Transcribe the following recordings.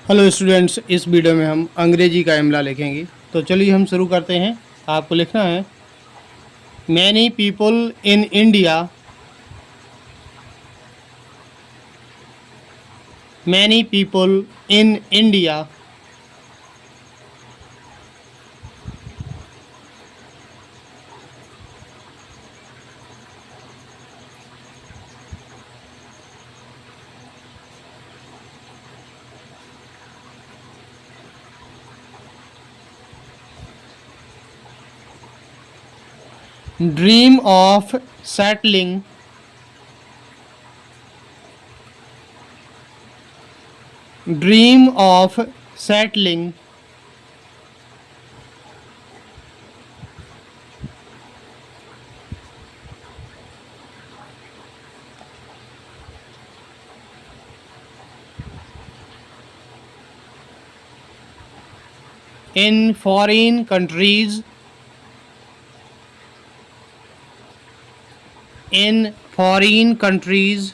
Hello students, इस video में हम अंग्रेजी का इमला लिखेंगे। तो चलिए हम शुरू करते हैं। आपको लिखना है many people in India, many people in India dream of settling dream of settling in foreign countries, in foreign countries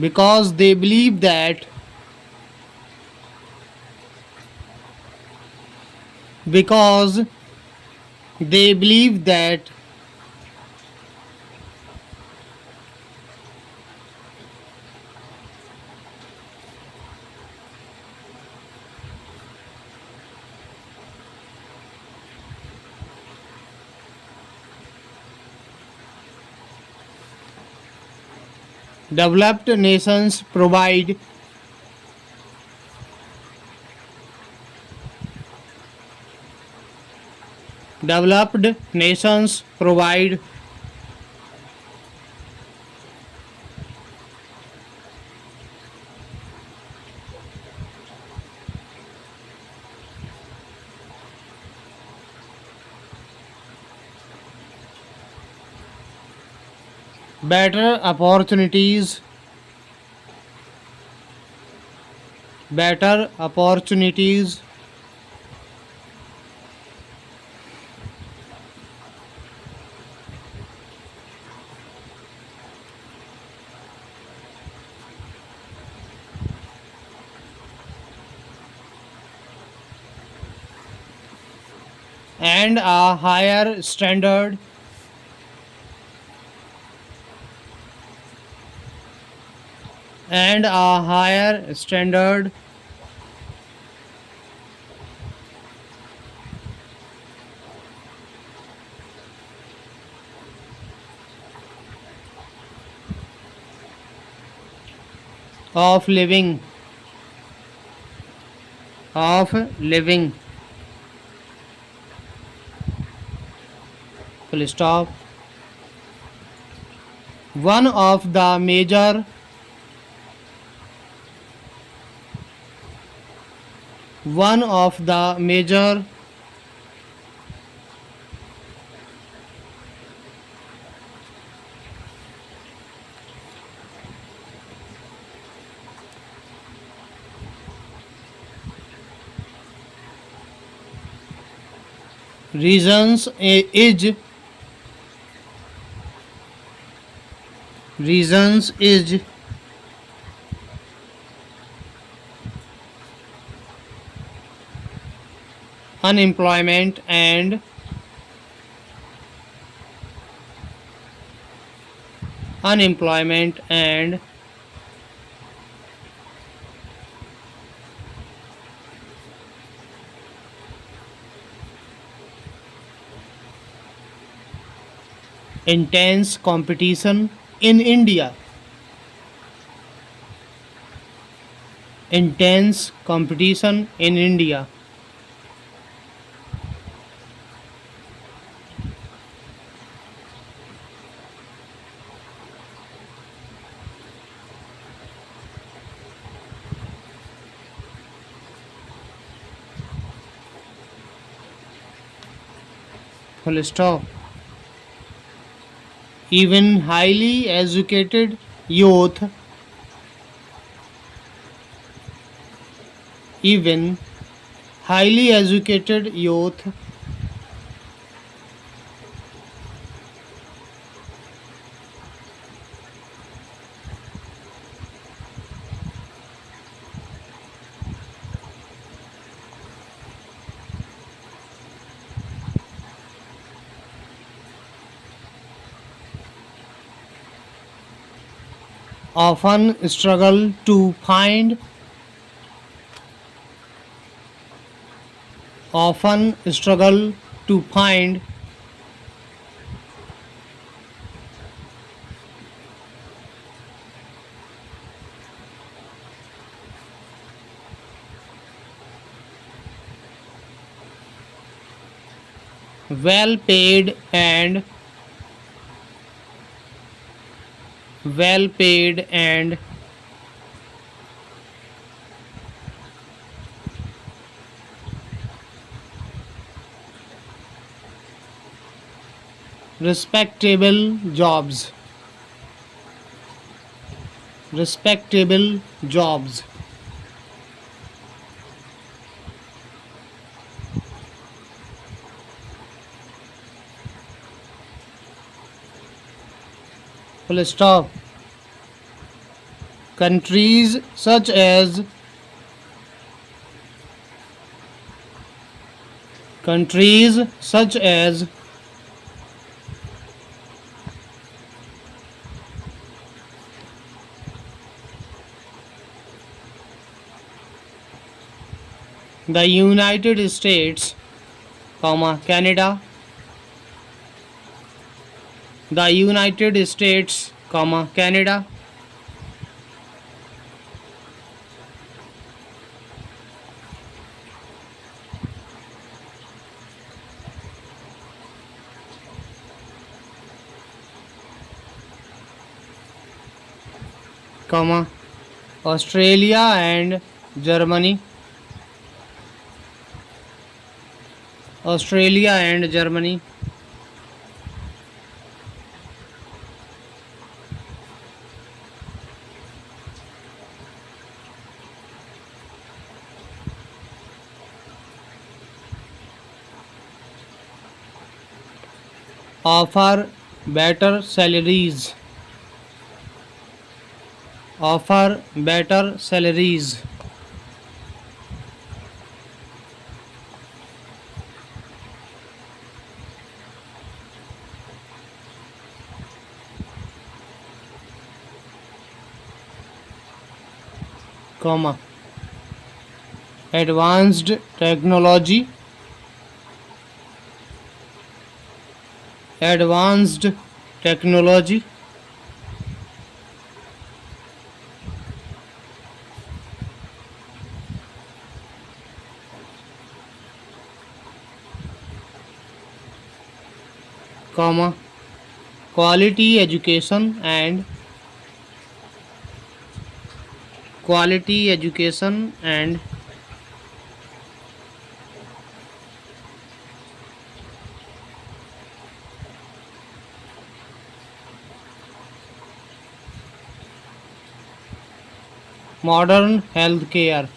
because they believe that because they believe that developed nations provide developed nations provide better opportunities better opportunities and a higher standard and a higher standard of living full stop. one of the major one of the major reasons is unemployment and unemployment and intense competition in India. Intense competition in India. Full stop. Even highly educated youth even highly educated youth often struggle to find often struggle to find well paid and well paid and respectable jobs respectable jobs. Full stop. Countries such as the United States, Canada, the United States, Canada, Australia and Germany, Australia and Germany, offer better salaries, offer better salaries, comma, advanced technology, advanced technology, comma, quality education and quality education and modern healthcare,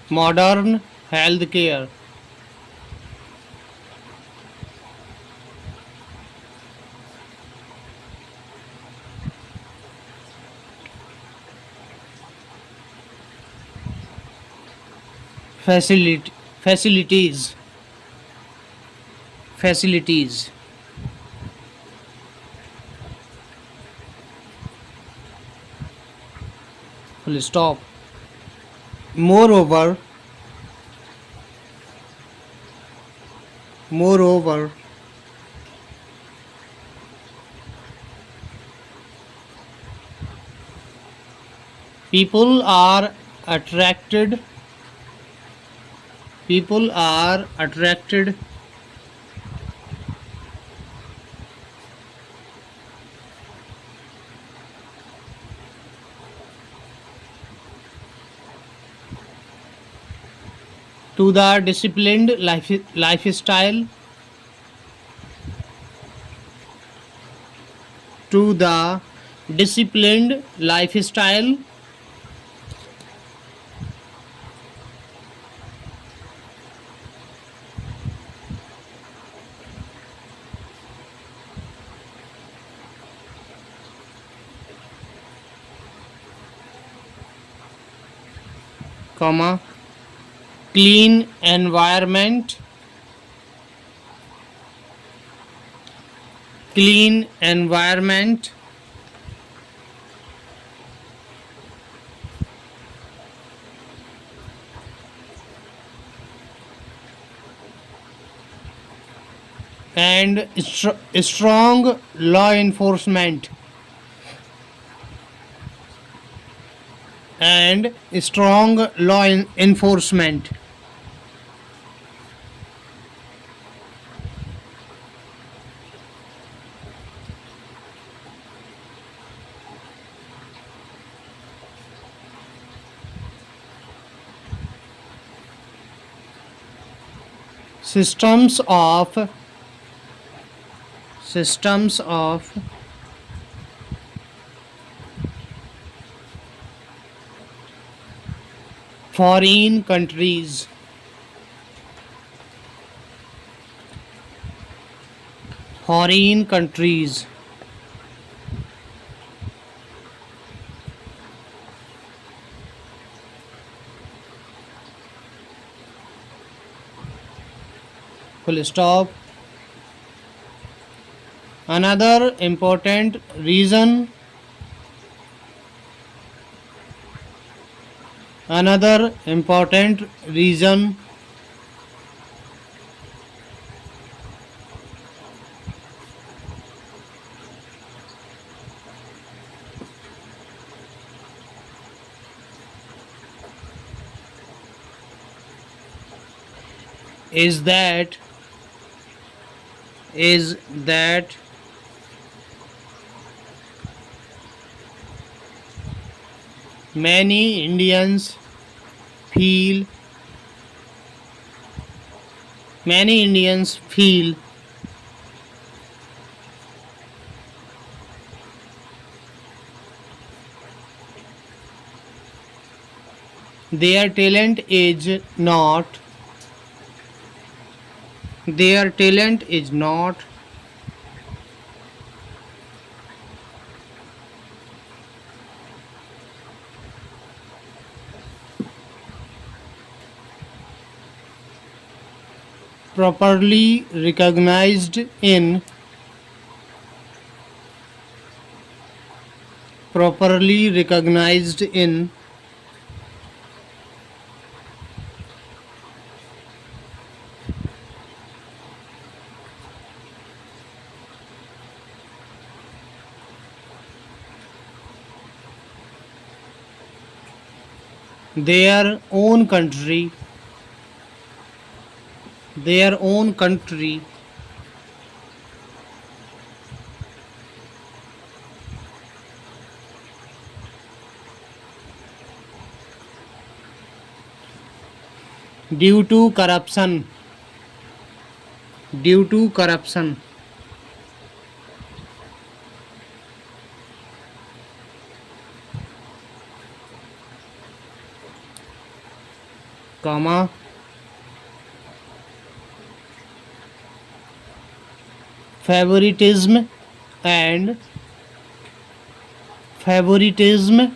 modern healthcare, facilities, facilities, full stop. Moreover, moreover, people are attracted, people are attracted to the disciplined lifestyle, to the disciplined lifestyle comma, clean environment, clean environment, and strong law enforcement, and strong law enforcement. Systems of foreign countries, foreign countries, full stop. Another important reason, another important reason is that many Indians feel many Indians feel their talent is not their talent is not properly recognized in properly recognized in their own country, their own country, due to corruption, due to corruption, comma, favoritism and favoritism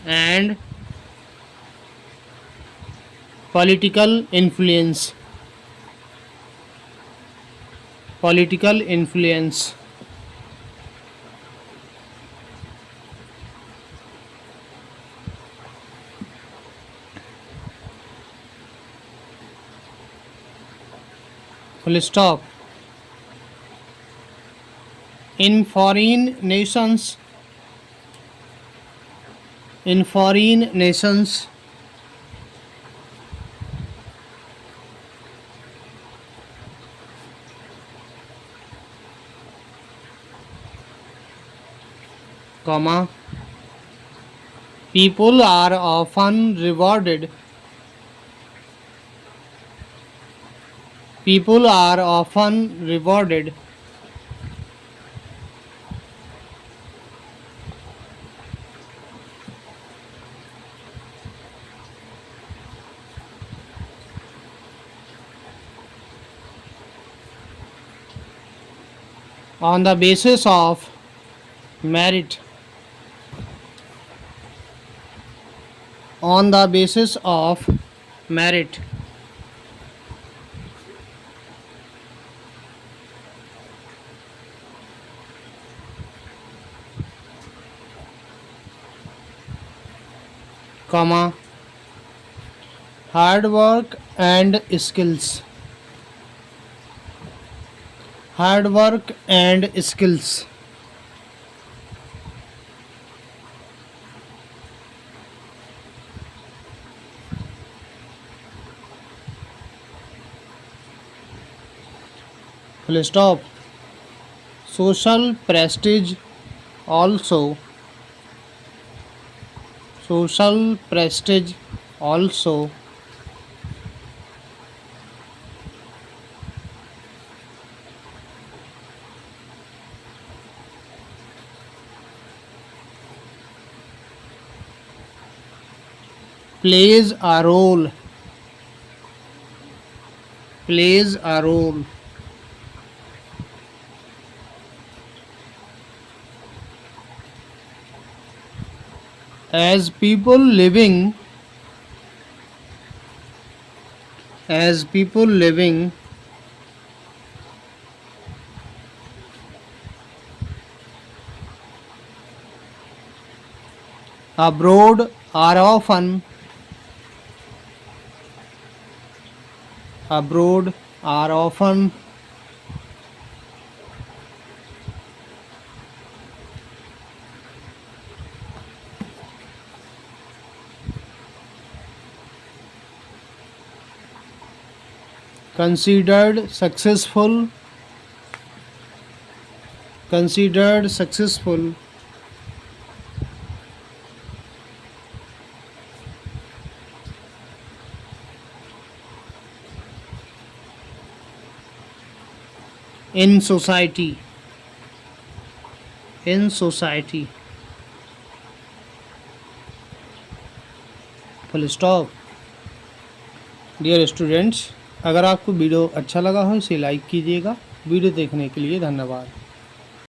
and political influence, political influence. Full stop. In foreign nations, in foreign nations, comma, people are often rewarded, people are often rewarded on the basis of merit, on the basis of merit, comma, hard work and skills, hard work and skills, full stop. Social prestige also, social prestige also, plays a role, plays a role, as people living, as people living abroad are often, abroad are often considered successful, considered successful in society, in society, full stop. Dear students, अगर आपको video अच्छा लगा हो इसे like कीजिएगा। Video देखने के लिए धन्यवाद।